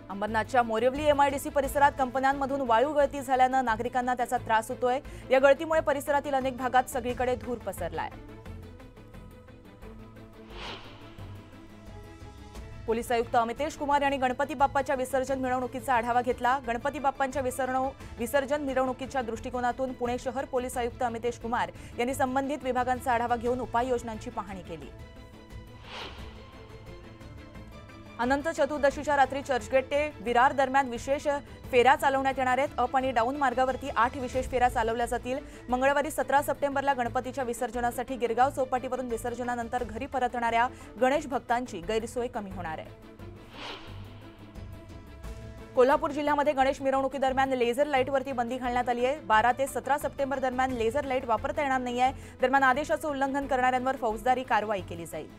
अंबरनाथच्या मोरिवली MIDC परिसरात कंपन्यांमधून वाळू गळती झाल्यानं नागरिकांना त्याचा त्रास होतोय। या गळतीमुळे परिसरातील अनेक भागात सगळीकडे धूर पसरलाय। पोलीस आयुक्त अमितेश कुमार यांनी गणपती बाप्पाच्या विसर्जन मिरवणुकीचा आढावा घेतला। गणपती बाप्पांच्या विसर्जन मिरवणुकीच्या दृष्टिकोनातून पुणे शहर पोलीस आयुक्त अमितेश कुमार यांनी संबंधित विभागांचा आढावा घेऊन उपाययोजनांची पाहणी केली। अनंत चतुर्दशीच्या रात्री चर्चगेट ते विरार दरम्यान विशेष फेऱ्या चालवण्यात येणार आहेत। अप आणि डाऊन मार्गावरती 8 विशेष फेऱ्या चालवल्या जातील। मंगळवारी 17 सप्टेंबरला गणपतीच्या विसर्जनासाठी गिरगाव चौपाटीवरून विसर्जनानंतर घरी परतणाऱ्या गणेश भक्तांची गैरसोय कमी होणार आहे। कोल्हापूर जिल्ह्यामध्ये गणेश मिरवणुकीदरम्यान लेझर लाईटवरती बंदी घालण्यात आली आहे। 12 ते 17 सप्टेंबर दरम्यान लेझर लाईट वापरता येणार नाहीये। दरम्यान आदेशाचं उल्लंघन करणाऱ्यांवर फौजदारी कारवाई केली जाईल।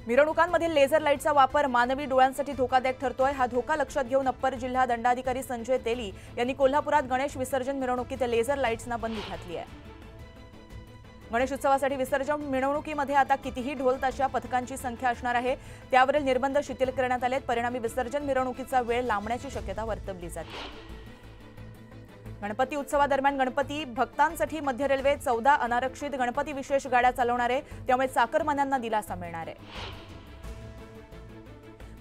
मिरवणुकांमधील लेझर लाईटचा वापर मानवी डोळ्यांसाठी धोकादायक ठरतोय। हा धोका लक्षात घेऊन अप्पर जिल्हा दंडाधिकारी संजय तेली यांनी कोल्हापुरात गणेश विसर्जन मिरवणुकीत लेझर लाईट्सना बंदी घातली आहे। गणेश उत्सवासाठी विसर्जन मिरवणुकीमध्ये आता कितीही ढोल ताशा पथकांची संख्या असणार आहे, त्यावरील निर्बंध शिथिल करण्यात आलेत। परिणामी विसर्जन मिरवणुकीचा वेळ लांबण्याची शक्यता वर्तवली जाते। गणपती उत्सवादरम्यान गणपती भक्तांसाठी मध्य रेल्वे 14 अनारक्षित गणपती विशेष गाड्या चालवणार आहे, त्यामुळे चाकरमान्यांना दिलासा मिळणार आहे।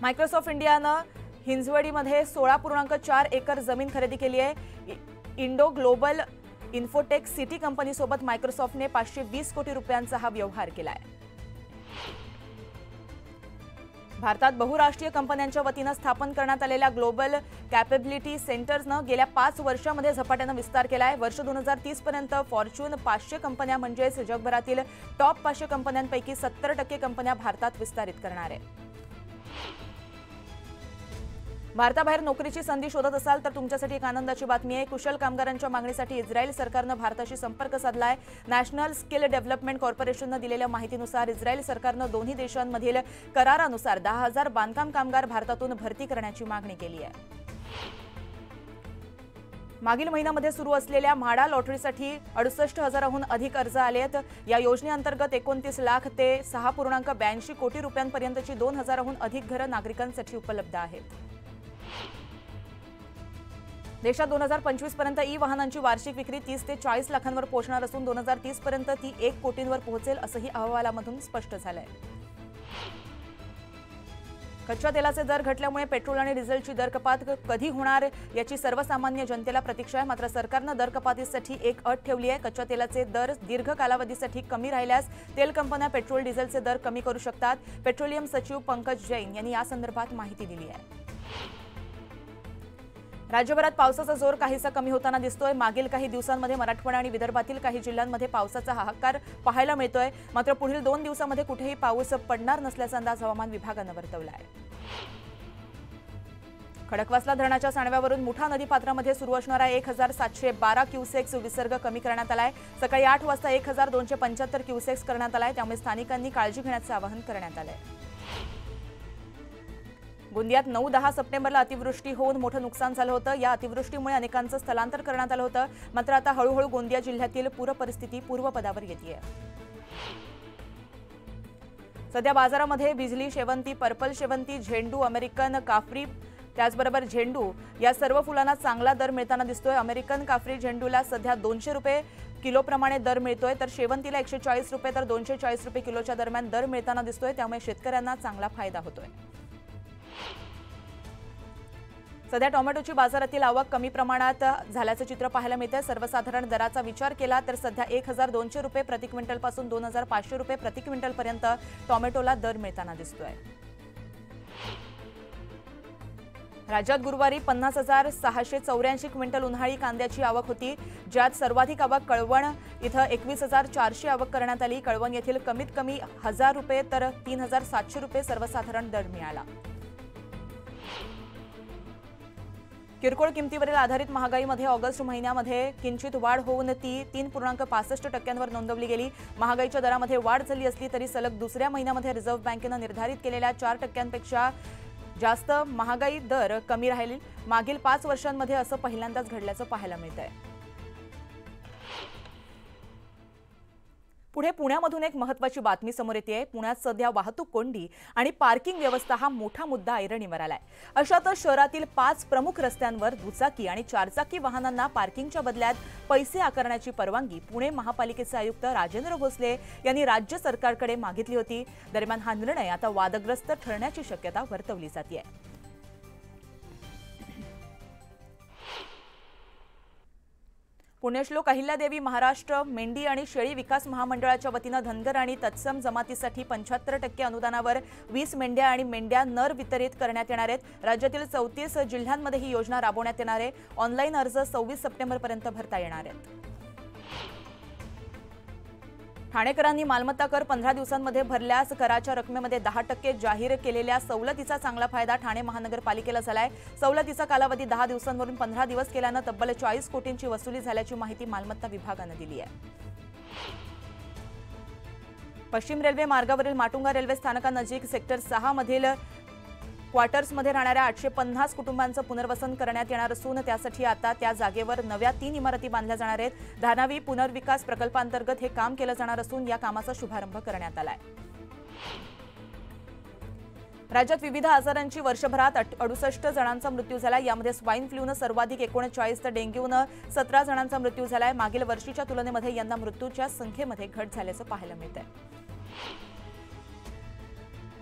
मायक्रोसॉफ्ट इंडियानं हिंजवडीमध्ये 16.4 एकर जमीन खरेदी केली आहे। इंडो ग्लोबल इन्फोटेक सिटी कंपनीसोबत मायक्रोसॉफ्टने 520 कोटी रुपयांचा हा व्यवहार केलाय। भारतात बहुराष्ट्रीय कंपन्यांच्या वतीनं स्थापन करण्यात आलेल्या ग्लोबल कॅपेबिलिटी सेंटर्सनं गेल्या 5 वर्षांमध्ये झपाट्यानं विस्तार केलाय। वर्ष 2030 पर्यंत फॉर्च्यून 500 कंपन्या म्हणजेच जगभरातील टॉप 500 कंपन्यांपैकी 70% कंपन्या भारतात विस्तारित करणार आहेत। भारताबाहेर नोकरीची संधी शोधत असाल तर तुमच्यासाठी एक आनंदाची बातमी आहे। कुशल कामगारांच्या मागणीसाठी इस्रायल सरकारनं भारताशी संपर्क साधलाय। नॅशनल स्किल डेव्हलपमेंट कॉर्पोरेशननं दिलेल्या माहितीनुसार इस्रायल सरकारनं दोन्ही देशांमधील करारानुसार 10,000 बांधकाम कामगार भारतातून भरती करण्याची मागणी केली आहे। मागील महिन्यामध्ये सुरू असलेल्या म्हाडा लॉटरीसाठी 68,000हून अधिक अर्ज आले आहेत। या योजनेअंतर्गत 29 लाख ते 6.82 कोटी रुपयांपर्यंतची 2,000हून अधिक घरं नागरिकांसाठी उपलब्ध आहेत। देशात 2025 पर्यंत ई वाहनांची वार्षिक विक्री 30 ते 40 लाखांवर पोहोचणार असून 2030 पर्यंत ती 1 कोटींवर पोहोचेल असंही अहवालामधून स्पष्ट झालंय। कच्च्या तेलाचे दर घटल्यामुळे पेट्रोल आणि डिझेलची दर कपात कधी होणार याची सर्वसामान्य जनतेला प्रतीक्षा आहे। मात्र सरकारनं दर कपातीसाठी एक अट ठेवली आहे। कच्च्या तेलाचे दर दीर्घ कालावधीसाठी कमी राहिल्यास तेल कंपन्या पेट्रोल डिझेलचे दर कमी करू शकतात। पेट्रोलियम सचिव पंकज जैन यांनी या संदर्भात माहिती दिली आहे। राज्यभरात पावसाचा जोर काहीसा कमी होताना दिसतोय। मागील काही दिवसांमध्ये मराठवाडा आणि विदर्भातील काही जिल्ह्यांमध्ये पावसाचा हाहाकार पाहायला मिळतोय। मात्र पुढील 2 दिवसांमध्ये कुठेही पाऊस पडणार नसल्याचा अंदाज हवामान विभागानं वर्तवला आहे। खडकवासला धरणाच्या सांडव्यावरून मुठा नदीपात्रामध्ये सुरू असणारा 1712 क्युसेक्स विसर्ग कमी करण्यात आलाय। सकाळी 8 वाजता 1275 क्युसेक्स करण्यात आलाय, त्यामुळे स्थानिकांनी काळजी घेण्याचं आवाहन करण्यात आलंय। गोंदियात 9-10 सप्टेंबरला अतिवृष्टी होऊन मोठं नुकसान झालं होतं। या अतिवृष्टीमुळे अनेकांचं स्थलांतर करण्यात आलं होतं। मात्र आता हळूहळू गोंदिया जिल्ह्यातील पूरपरिस्थिती पूर्वपदावर येतेय। सध्या बाजारामध्ये बिजली शेवंती, पर्पल शेवंती, झेंडू, अमेरिकन काफरी त्याचबरोबर झेंडू या सर्व फुलांना चांगला दर मिळताना दिसतोय। अमेरिकन काफरी झेंडूला सध्या 200 रुपये किलोप्रमाणे दर मिळतोय, तर शेवंतीला 140 रुपये तर 240 रुपये किलोच्या दरम्यान दर मिळताना दिसतोय। त्यामुळे शेतकऱ्यांना चांगला फायदा होतोय। सध्या टोमॅटोची बाजारातील आवक कमी प्रमाणात झाल्याचं चित्र पाहायला मिळतंय। सर्वसाधारण दराचा विचार केला तर सध्या 1,200 रुपये प्रति क्विंटल पासून 2,500 रुपये प्रति क्विंटल पर्यंत टोमॅटोला दर मिळताना दिसतोय। राज्यात गुरुवारी 50,684 क्विंटल उन्हाळी कांद्याची आवक होती, ज्यात सर्वाधिक आवक कळवण इथं 21,400 आवक करण्यात आली। कळवण येथील कमीत कमी 1,000 रुपये तर 3,700 रुपये सर्वसाधारण दर मिळाला। किरकोळ किमतीवरील आधारित महागाईमध्ये ऑगस्ट महिन्यामध्ये किंचित वाढ होऊन ती 3.65% नोंदवली गेली। महागाईच्या दरामध्ये वाढ झाली असली तरी सलग दुसऱ्या महिन्यामध्ये रिझर्व्ह बँकेनं निर्धारित केलेल्या 4%पेक्षा जास्त महागाई दर कमी राहिली। मागील 5 वर्षांमध्ये असं पहिल्यांदाच घडल्याचं पाहायला मिळतंय। पुढे पुण्यामधून एक महत्त्वाची बातमी समोर येते. पुण्यात सध्या वाहतूक कोंडी आणि पार्किंग व्यवस्था हा मोठा मुद्दा ऐरणीवर आलाय. अशातच शहरातील 5 प्रमुख रस्त्यांवर दुचाकी आणि चारचाकी वाहनांना पार्किंगच्या बदल्यात पैसे आकारण्याची परवानगी पुणे महापालिकेचे आयुक्त राजेंद्र भोसले यांनी राज्य सरकारकडे मागितली होती. दरम्यान हा निर्णय आता वादग्रस्त ठरण्याची शक्यता वर्तवली जाते. पुण्यश्लोक अहिल्यादेवी महाराष्ट्र मेंढी आणि शेळी विकास महामंडळाच्या वतीनं धनगर आणि तत्सम जमातीसाठी 75% अनुदानावर 20 मेंढ्या आणि मेंढ्या नर वितरित करण्यात येणार आहेत. राज्यातील 34 जिल्ह्यांमध्ये ही योजना राबवण्यात येणार आहे. ऑनलाईन अर्ज 26 सप्टेंबरपर्यंत भरता येणार आहेत. ठाणेकरांनी मालमत्ता कर 15 दिवसांमध्ये भरल्यास कराच्या रकमेमध्ये 10% जाहीर केलेल्या सवलतीचा चांगला फायदा ठाणे महानगरपालिकेला झालाय. सवलतीचा कालावधी 10 दिवसांवरून 15 दिवस केल्यानं तब्बल 40 कोटींची वसुली झाल्याची माहिती मालमत्ता विभागानं दिली आहे. पश्चिम रेल्वे मार्गावरील माटुंगा रेल्वे स्थानकानजीक सेक्टर 6 मधील क्वार्टर्समध्ये राहणाऱ्या 850 कुटुंबांचं पुनर्वसन करण्यात येणार असून त्यासाठी आता त्या जागेवर नव्या 3 इमारती बांधल्या जाणार आहेत. धानावी पुनर्विकास प्रकल्पांतर्गत हे काम केलं जाणार असून या कामाचा शुभारंभ करण्यात आलाय. राज्यात विविध आजारांची वर्षभरात 68 जणांचा मृत्यू झाला. यामध्ये स्वाईन फ्लूनं सर्वाधिक 39 तर डेंग्यूनं 17 जणांचा मृत्यू झालाय. मागील वर्षीच्या तुलनेमध्ये यंदा मृत्यूच्या संख्येमध्ये घट झाल्याचं पाहायला मिळतंय.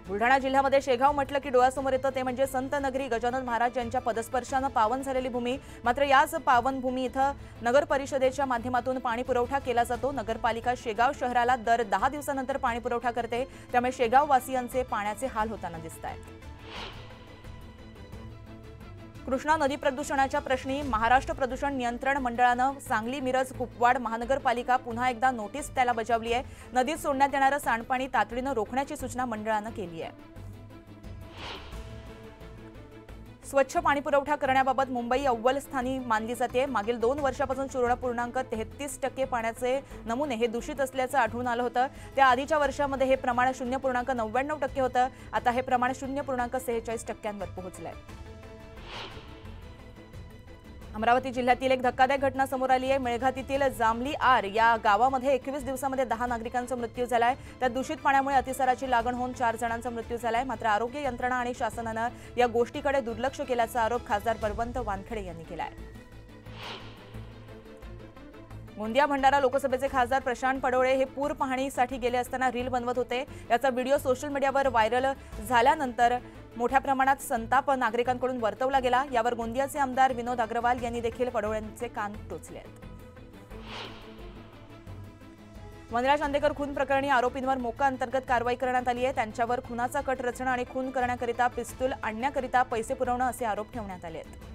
बुलढाणा जिल्ह्यामध्ये शेगाव म्हटलं की डोळ्यासमोर येतं ते म्हणजे संत नगरी गजानन महाराज यांच्या पदस्पर्शानं पावन झालेली भूमी. मात्र याच पावन भूमी इथं नगर परिषदेच्या माध्यमातून पाणी पुरवठा केला जातो. नगरपालिका शेगाव शहराला दर 10 दिवसानंतर पाणी पुरवठा करते. त्यामुळे शेगाव वासियांचे पाण्याचे हाल होताना दिसतायत. कृष्णा नदी प्रदूषणाच्या प्रश्नी महाराष्ट्र प्रदूषण नियंत्रण मंडळानं सांगली मिरज कुपवाड महानगरपालिका पुन्हा एकदा नोटीस त्याला बजावली आहे. नदीत सोडण्यात येणारं सांडपाणी तातडीनं रोखण्याची सूचना मंडळानं केली आहे. स्वच्छ पाणीपुरवठा करण्याबाबत मुंबई अव्वल स्थानी मानली जाते. मागील 2 वर्षापासून 0.33% पाण्याचे नमुने हे दूषित असल्याचं आढळून आलं होतं. त्या आधीच्या वर्षामध्ये हे प्रमाण 0.99% होतं. आता हे प्रमाण 0.46%वर पोहोचलंय. अमरावती जिल्ह्यातील एक धक्कादायक घटना समोर आली आहे. मेळघातीतील जांभली आर या गावामध्ये 21 दिवसामध्ये 10 नागरिकांचा मृत्यू झालाय. त्या दूषित पाण्यामुळे अतिसाराची लागण होऊन 4 जणांचा मृत्यू झालाय. मात्र आरोग्य यंत्रणा आणि शासनानं या गोष्टीकडे दुर्लक्ष केल्याचा आरोप खासदार बळवंत वानखेडे यांनी केलाय. गोंदिया भंडारा लोकसभेचे खासदार प्रशांत पडोळे हे पूर पाहणीसाठी गेले असताना रील बनवत होते. याचा व्हिडिओ सोशल मीडियावर व्हायरल झाल्यानंतर मोठ्या प्रमाणात संताप नागरिकांकडून वर्तवला गेला. यावर गोंदियाचे आमदार विनोद अग्रवाल यांनी देखील पडोळेंचे कान टोचले आहेत. वनराज चांदेकर खून प्रकरणी आरोपींवर मोका अंतर्गत कारवाई करण्यात आली आहे. त्यांच्यावर खुनाचा कट रचणं आणि खून करण्याकरिता पिस्तूल आणण्याकरिता पैसे पुरवणं असे आरोप ठेवण्यात आले आहेत.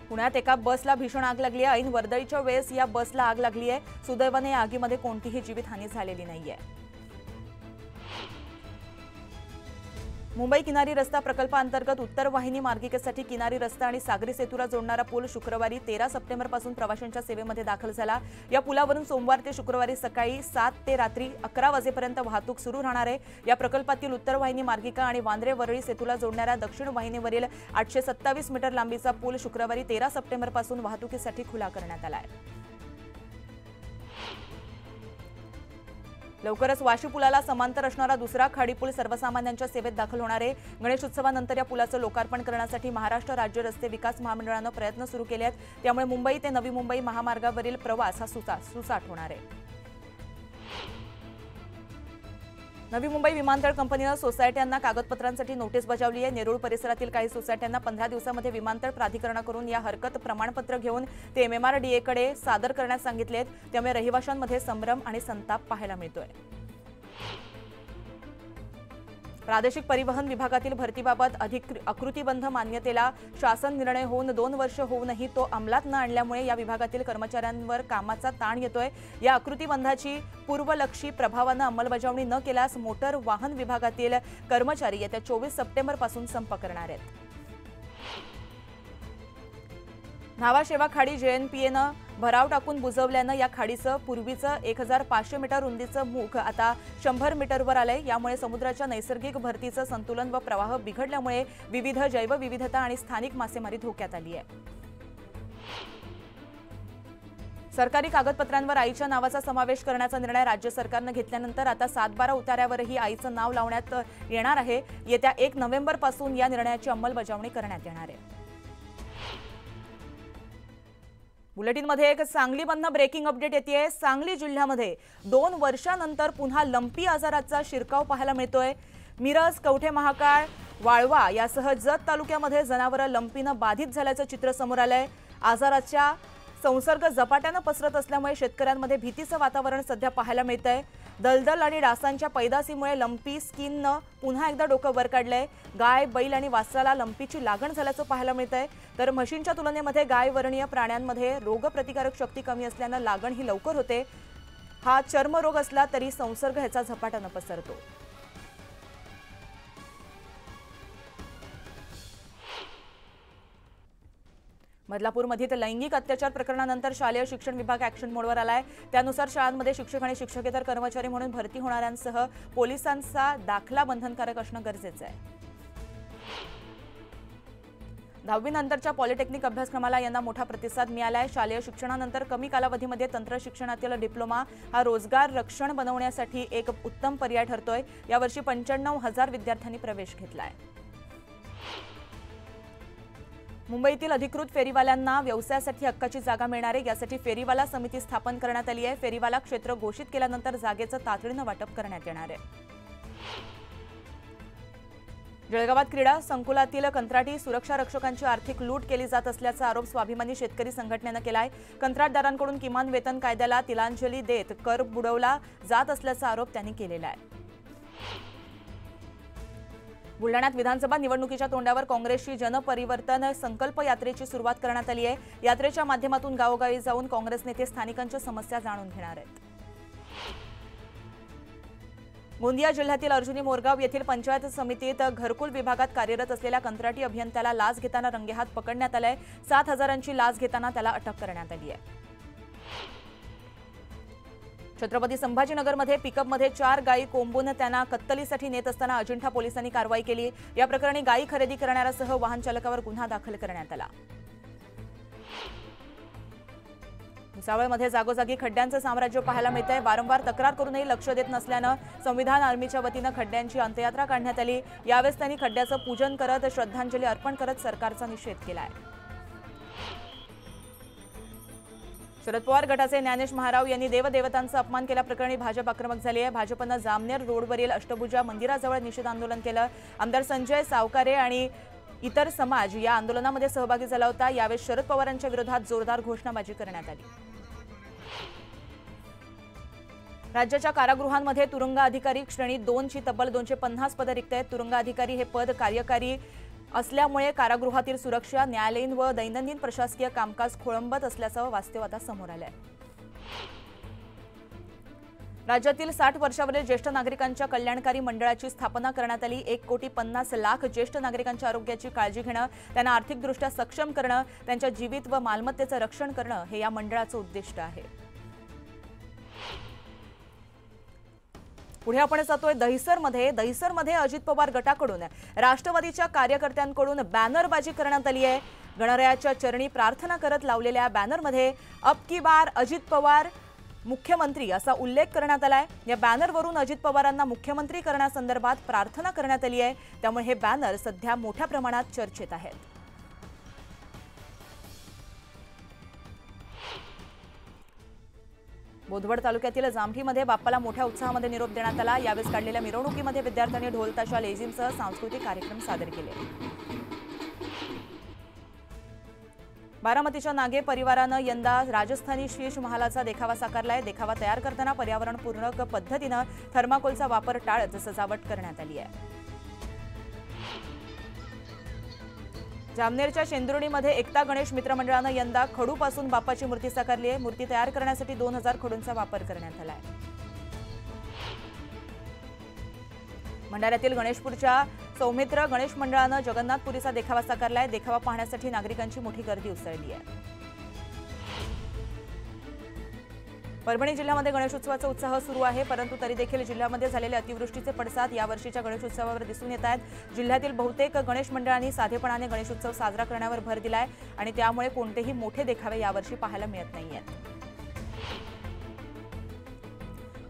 पुण्यात एका बसला भीषण आग लागली आहे. ऐन वर्दळीच्या वेळेस या बसला आग लागली आहे. सुदैवाने या आगीमध्ये कोणतीही जीवितहानी झालेली नाहीये. मुंबई किनारी रस्ता प्रकल्पांतर्गत उत्तर वाहिनी मार्गिकेसाठी किनारी रस्ता आणि सागरी सेतूला जोडणारा पूल शुक्रवारी 13 सप्टेंबरपासून प्रवाशांच्या सेवेमध्ये दाखल झाला. या पुलावरून सोमवार ते शुक्रवारी सकाळी 7 ते रात्री 11 वाजेपर्यंत वाहतूक सुरू राहणार आहे. या प्रकल्पातील उत्तर वाहिनी मार्गिका आणि वांद्रे वरळी सेतूला जोडणाऱ्या दक्षिण वाहिनीवरील 827 मीटर लांबीचा पूल शुक्रवारी 13 सप्टेंबरपासून वाहतुकीसाठी खुला करण्यात आला आहे. लवकरच वाशी पुलाला समांतर असणारा दुसरा खाडी पूल सर्वसामान्यांच्या सेवेत दाखल होणार आहे. गणेशोत्सवानंतर या पुलाचं लोकार्पण करण्यासाठी महाराष्ट्र राज्य रस्ते विकास महामंडळानं प्रयत्न सुरू केले आहेत. त्यामुळे मुंबई ते नवी मुंबई महामार्गावरील प्रवास हा सुसाट होणार आहे. नवी मुंबई विमानतळ कंपनीनं सोसायट्यांना कागदपत्रांसाठी नोटीस बजावली आहे. नेरूळ परिसरातील काही सोसायट्यांना 15 दिवसांमध्ये विमानतळ प्राधिकरणाकडून या हरकत प्रमाणपत्र घेऊन ते MMRDAकडे सादर करण्यास सांगितलेत. त्यामुळे रहिवाशांमध्ये संभ्रम आणि संताप पाहायला मिळतोय. प्रादेशिक परिवहन विभागातील भरतीबाबत आकृतीबंध मान्यतेला शासन निर्णय होऊन 2 वर्ष होऊनही तो अंमलात न आणल्यामुळे या विभागातील कर्मचाऱ्यांवर कामाचा ताण येतोय. या आकृतीबंधाची पूर्वलक्षी प्रभावानं अंमलबजावणी न केल्यास मोटर वाहन विभागातील कर्मचारी येत्या 24 सप्टेंबरपासून संप करणार आहेत. न्हावा खाडी JNPAनं भराव टाकून बुजवल्यानं या खाडीचं पूर्वीचं 1500 मीटर रुंदीचं मुख आता 100 मीटरवर आलंय. यामुळे समुद्राच्या नैसर्गिक भरतीचं संतुलन व प्रवाह बिघडल्यामुळे विविध जैवविविधता आणि स्थानिक मासेमारी धोक्यात आली आहे. सरकारी कागदपत्रांवर आईच्या नावाचा समावेश करण्याचा निर्णय राज्य सरकारने घेतल्यानंतर आता 7-12 उतार्यावरही आईचं नाव लावण्यात येणार आहे। येत्या 1 नोव्हेंबरपासून या निर्णयाची अंमलबजावणी करण्यात येणार आहे। बुलेटिनमध्ये एक सांगलीमधून ब्रेकिंग अपडेट येतेय। सांगली जिल्ह्यामध्ये 2 वर्षांनंतर पुन्हा लंपी आजाराचा शिरकाव पाहायला मिळतोय। मिरज, कवठे महाकाळ, वाळवा यासह जत तालुक्यामध्ये जनावरं लंपीनं बाधित झाल्याचं चित्र समोर आलंय। आजाराच्या संसर्ग झपाट्याने पसरत असल्यामुळे शेतकऱ्यांमध्ये भीतीचं वातावरण सध्या पाहायला मिळतंय। दलदल आणि डासांच्या पैदासीमुळे लंपी स्किननं पुन्हा एकदा डोकं वर काढलंय। गाय, बैल आणि वासराला लंपीची लागण झाल्याचं पाहायला मिळतंय। तर म्हशींच्या तुलनेमध्ये गाय वर्णीय प्राण्यांमध्ये रोगप्रतिकारक शक्ती कमी असल्यानं लागण ही लवकर होते। हा चर्मरोग असला तरी संसर्ग ह्याचा झपाट्याने पसरतो। बदलापूरमधील लैंगिक अत्याचार प्रकरणानंतर शालेय शिक्षण विभाग ॲक्शन मोडवर आलाय। त्यानुसार शाळांमध्ये शिक्षक आणि शिक्षकेतर कर्मचारी म्हणून भरती होणाऱ्यांसह पोलिसांचा दाखला बंधनकारक असणं गरजेचं आहे। 10वी नंतरच्या पॉलिटेक्निक अभ्यासक्रमाला यंदा मोठा प्रतिसाद मिळालाय। शालेय शिक्षणानंतर कमी कालावधीमध्ये तंत्र शिक्षणातील डिप्लोमा हा रोजगार रक्षण बनवण्यासाठी एक उत्तम पर्याय ठरतोय। यावर्षी 95,000 विद्यार्थ्यांनी प्रवेश घेतलाय। मुंबईतील अधिकृत फेरीवाल्यांना व्यवसायासाठी हक्काची जागा मिळणार आहे। यासाठी फेरीवाला समिती स्थापन करण्यात आली आहे। फेरीवाला क्षेत्र घोषित केल्यानंतर जागेचं तातडीनं वाटप करण्यात येणार आहे। जळगावात क्रीडा संकुलातील कंत्राटी सुरक्षा रक्षकांची आर्थिक लूट केली जात असल्याचा आरोप स्वाभिमानी शेतकरी संघटनेनं केलाय। कंत्राटदारांकडून किमान वेतन कायद्याला तिलांजली देत कर बुडवला जात असल्याचा आरोप त्यांनी केलेला आहे। बुलढाण्यात विधानसभा निवडणुकीच्या तोंडावर काँग्रेसची जनपरिवर्तन संकल्प यात्रेची सुरुवात करण्यात आली आहे। यात्रेच्या माध्यमातून गावोगावी जाऊन काँग्रेस नेते स्थानिकांच्या समस्या जाणून घेणार आहेत। गोंदिया जिल्ह्यातील अर्जुनी मोरगाव येथील पंचायत समितीत घरकुल विभागात कार्यरत असलेल्या कंत्राटी अभियंत्याला लाच घेताना रंगेहात पकडण्यात आलंय। 7,000ची लाच घेताना त्याला अटक करण्यात आली आहे। छत्रपती संभाजीनगरमध्ये पिकअपमध्ये 4 गायी कोंबून त्यांना कत्तलीसाठी नेत असताना अजिंठा पोलिसांनी कारवाई केली। या प्रकरणी गायी खरेदी करणाऱ्यासह वाहन चालकावर गुन्हा दाखल करण्यात आला। भुसावळमध्ये जागोजागी खड्ड्यांचं साम्राज्य पाहायला मिळतंय। वारंवार तक्रार करूनही लक्ष देत नसल्यानं संविधान आर्मीच्या वतीनं खड्ड्यांची अंत्ययात्रा काढण्यात आली। यावेळेस त्यांनी खड्ड्याचं पूजन करत श्रद्धांजली अर्पण करत सरकारचा निषेध केलाय। शरद पवार गटाचे ज्ञानेश महाराव यांनी देवदेवतांचा अपमान केल्याप्रकरणी भाजप आक्रमक झाली आहे। भाजपनं जामनेर रोडवरील अष्टभुजा मंदिराजवळ निषेध आंदोलन केलं। आमदार संजय सावकारे आणि इतर समाज या आंदोलनामध्ये सहभागी झाला होता। यावेळी शरद पवारांच्या विरोधात जोरदार घोषणाबाजी करण्यात आली। राज्याच्या कारागृहांमध्ये तुरुंग अधिकारी श्रेणी 2 ची तब्बल 250 पदं रिक्त आहेत। तुरुंग अधिकारी हे पद कार्यकारी असल्यामुळे कारागृहातील सुरक्षा, न्यायालयीन व दैनंदिन प्रशासकीय कामकाज खोळंबत असल्याचं वास्तव आता समोर आलंय। राज्यातील 60 वर्षावरील ज्येष्ठ नागरिकांच्या कल्याणकारी मंडळाची स्थापना करण्यात आली। 1,50,00,000 ज्येष्ठ नागरिकांच्या आरोग्याची काळजी घेणं, त्यांना आर्थिकदृष्ट्या सक्षम करणं, त्यांच्या जीवित व मालमत्तेचं रक्षण करणं हे या मंडळाचं उद्दिष्ट आहे। पुढे आपण जातोय दहिसरमध्ये अजित पवार गटाकडून राष्ट्रवादीच्या कार्यकर्त्यांकडून बॅनरबाजी करण्यात आली आहे। गणरायाच्या चरणी प्रार्थना करत लावलेल्या बॅनरमध्ये अब की बार अजित पवार मुख्यमंत्री असा उल्लेख करण्यात आलाय। या बॅनरवरून अजित पवारांना मुख्यमंत्री करण्यासंदर्भात प्रार्थना करण्यात आली आहे। त्यामुळे हे बॅनर सध्या मोठ्या प्रमाणात चर्चेत आहेत। बोदवड तालुक्यातील जामठीमध्ये बाप्पाला मोठ्या उत्साहामध्ये निरोप देण्यात आला। यावेळी काढलेल्या मिरवणुकीमध्ये विद्यार्थ्यांनी ढोल ताशा लेझिमसह सांस्कृतिक कार्यक्रम सादर केले। बारामतीच्या नागे परिवारानं यंदा राजस्थानी शीश महालाचा देखावा साकारलाय। देखावा तयार करताना पर्यावरणपूरक पद्धतीनं थर्माकोलचा वापर टाळत सजावट करण्यात आली आहे। जामनेरच्या शेंदुर्णीमध्ये एकता गणेश मित्रमंडळानं यंदा खडूपासून बाप्पाची मूर्ती साकारली आहे। मूर्ती तयार करण्यासाठी 2000 खडूंचा वापर करण्यात आला आहे। भंडाऱ्यातील गणेशपूरच्या सौमित्र गणेश मंडळानं जगन्नाथपुरीचा देखावा साकारलाय। देखावा पाहण्यासाठी नागरिकांची मोठी गर्दी उसळली आहे। परभणी जिल्ह्यामध्ये गणेशोत्सवाचा उत्साह सुरू आहे, परंतु तरी देखील जिल्ह्यामध्ये झालेले अतिवृष्टीचे पडसाद यावर्षीच्या गणेशोत्सवावर दिसून येत आहेत। जिल्ह्यातील बहुतेक गणेश मंडळांनी साधेपणाने गणेशोत्सव साजरा करण्यावर भर दिलाय आणि त्यामुळे कोणतेही मोठे देखावे यावर्षी पाहायला मिळत नाहीयेत।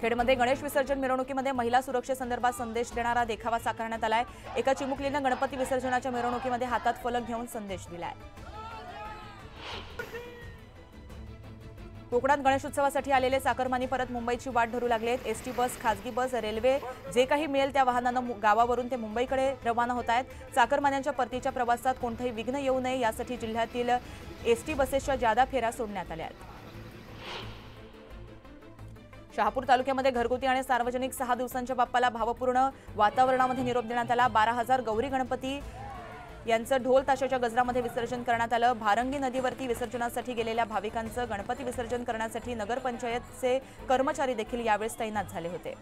खेडमध्ये गणेश विसर्जन मिरवणुकीमध्ये महिला सुरक्षेसंदर्भात संदेश देणारा देखावा साकारण्यात आलाय। एका चिमुकलीनं गणपती विसर्जनाच्या मिरवणुकीमध्ये हातात फलक घेऊन संदेश दिलाय। कोकणात गणेशोत्सवासाठी आलेले चाकरमानी परत मुंबईची वाट धरू लागले आहेत। एसटी बस, खासगी बस, रेल्वे जे काही मिळेल त्या वाहनांना गावावरून ते मुंबईकडे रवाना होत आहेत। चाकरमान्यांच्या परतीच्या प्रवासात कोणतेही विघ्न येऊ नये यासाठी जिल्ह्यातील एसटी बसेसच्या जादा फेऱ्या सोडण्यात आल्या आहेत। शहापूर तालुक्यामध्ये घरगुती आणि सार्वजनिक 6 दिवसांच्या बाप्पाला भावपूर्ण वातावरणामध्ये निरोप देण्यात आला। 12,000 गौरी गणपती यांचं ढोल ताशाच्या गजरामध्ये विसर्जन करण्यात आलं। भारंगी नदीवरती विसर्जनासाठी गेलेल्या भाविकांचं गणपती विसर्जन करण्यासाठी नगरपंचायतचे कर्मचारी देखील यावेळी तैनात झाले होते।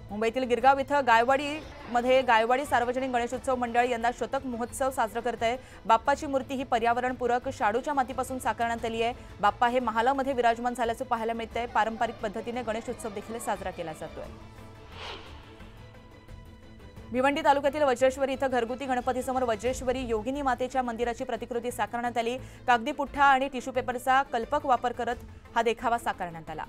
मुंबईतील गिरगाव इथं गायवाडी सार्वजनिक गणेशोत्सव मंडळ यंदा शतक महोत्सव साजरा करत आहे। बाप्पाची मूर्ती ही पर्यावरणपूरक शाडूच्या मातीपासून साकारण्यात आली आहे। बाप्पा हे महालामध्ये विराजमान झाल्याचं पाहायला मिळतंय। पारंपरिक पद्धतीने गणेशोत्सव देखील साजरा केला जातोय। भिवंडी तालुक्यातील वज्रेश्वरी इथं घरगुती गणपतीसमोर वज्रेश्वरी योगिनी मातेच्या मंदिराची प्रतिकृती साकारण्यात आली। कागदी पुठ्ठा आणि टिश्यू पेपरचा कल्पक वापर करत हा देखावा साकारण्यात आला।